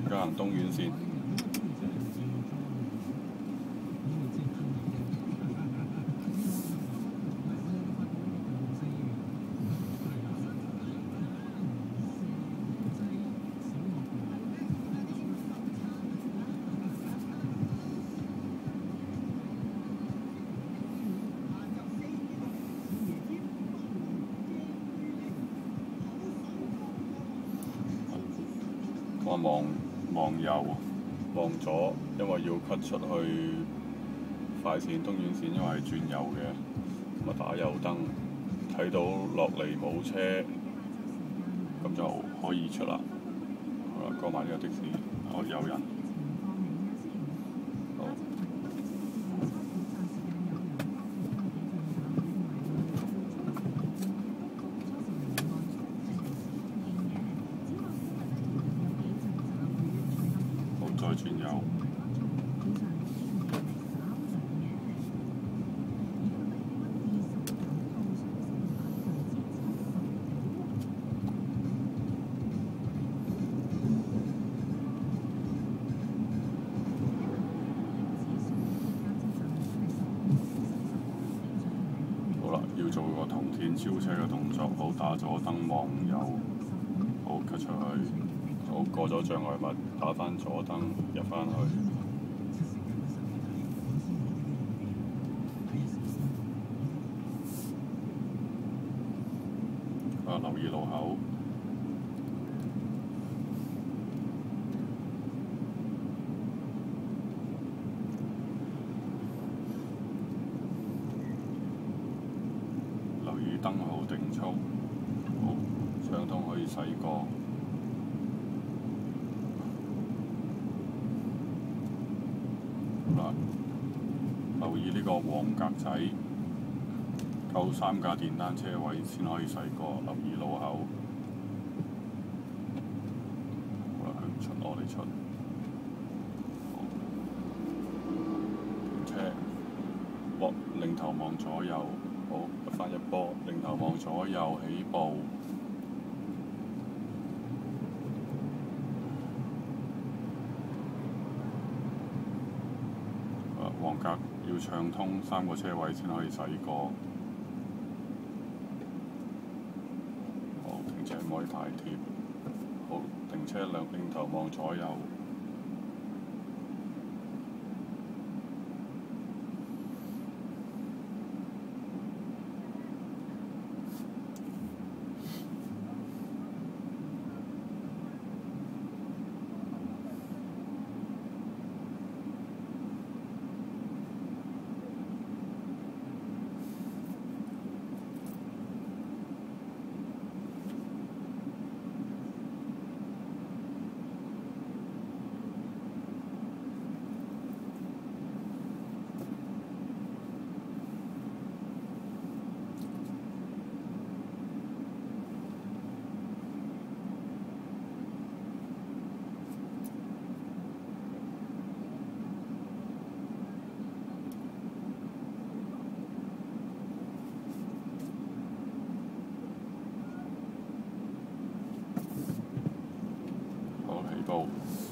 而家行東院線。我望右，望左，因為要 cut 出去快線東院線，因為係轉右嘅，咁啊打右燈，睇到落嚟冇車，咁就可以出啦。好啦，過埋呢個的士，有人。好。好，再轉右。要做個銅線超車嘅動作，好，打左燈望右，好，cut 出去，好，過咗障礙物，打返左燈入返去。留意路口。留意燈號定速，好，暢通可以駛過。好啦，留意呢個黃格仔，夠3架電單車位先可以駛過，留意路口。好啦，佢唔出，我哋出。好，停車，擰頭望左右。好，入返一波，擰頭望左右，起步。黃格要暢通3個車位先可以駛過。好，停車唔可以太貼。好，停車擰頭望左右。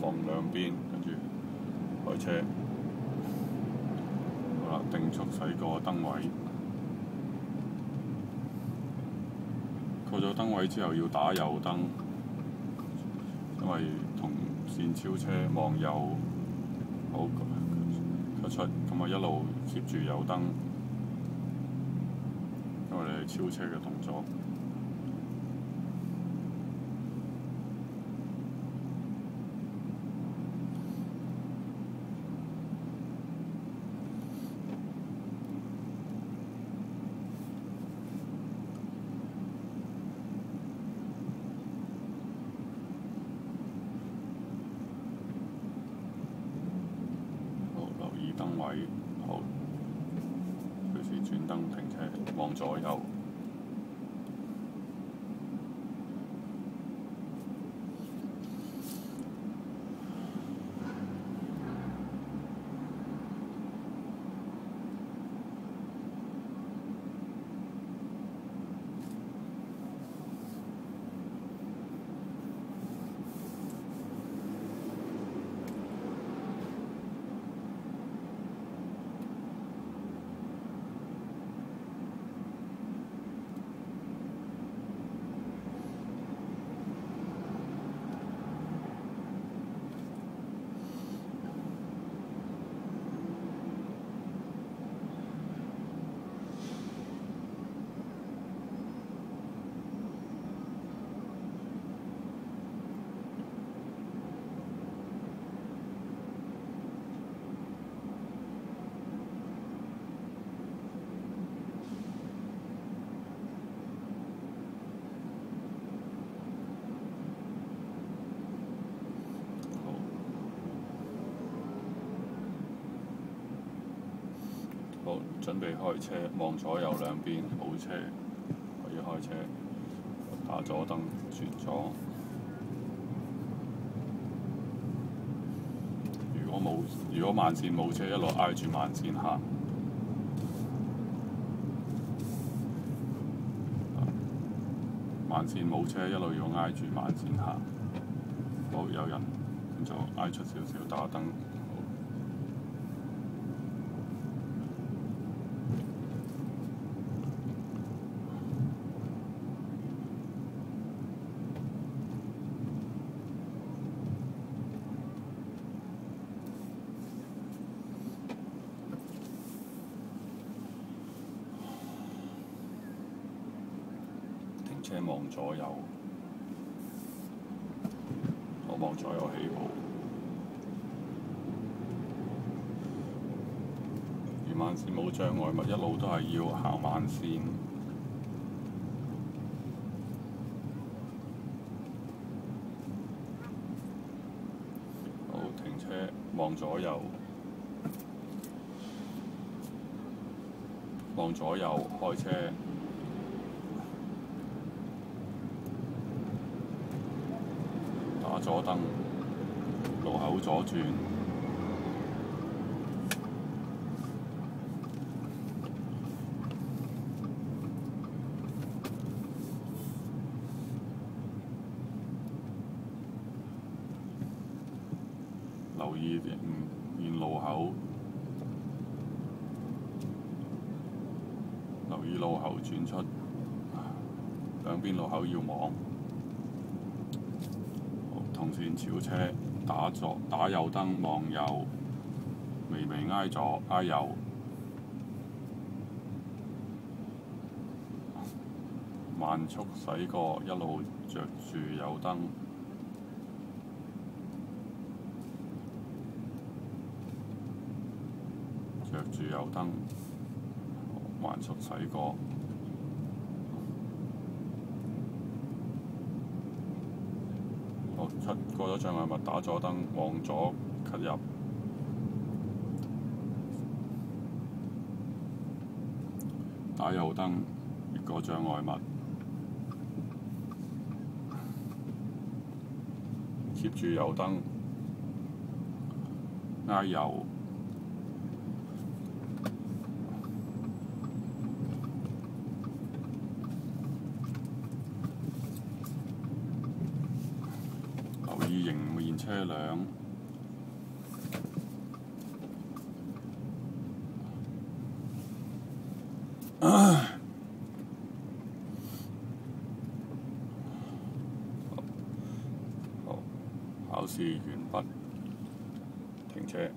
望兩邊，跟住開車。好啦，定速駛過燈位。過咗燈位之後要打右燈，因為同線超車望右，好，cut出，咁啊一路貼住右燈，因為你係超車嘅動作。燈位，好，隨時轉燈停車，望左右。好，準備開車，望左右兩邊冇車，可以開車。打左燈，轉左。如果慢線冇車，一路挨住慢線行。慢線冇車，一路要挨住慢線行。好，有人咁就挨出少少打燈。車望左右，我望左右起步。如慢線冇障礙物，一路都係要行慢線。好，停車，望左右，望左右，開車。打左燈，路口左轉，留意沿路口，留意路口轉出，兩邊路口要望。同線超車，打右燈望右，微微挨左挨右，慢速駛過，一路着住右燈，着住右燈，慢速駛過。過咗障礙物，打左燈，往左切入，打右燈，越過障礙物，貼住右燈，挨右，留意迎面車輛。好，考試完畢，停車。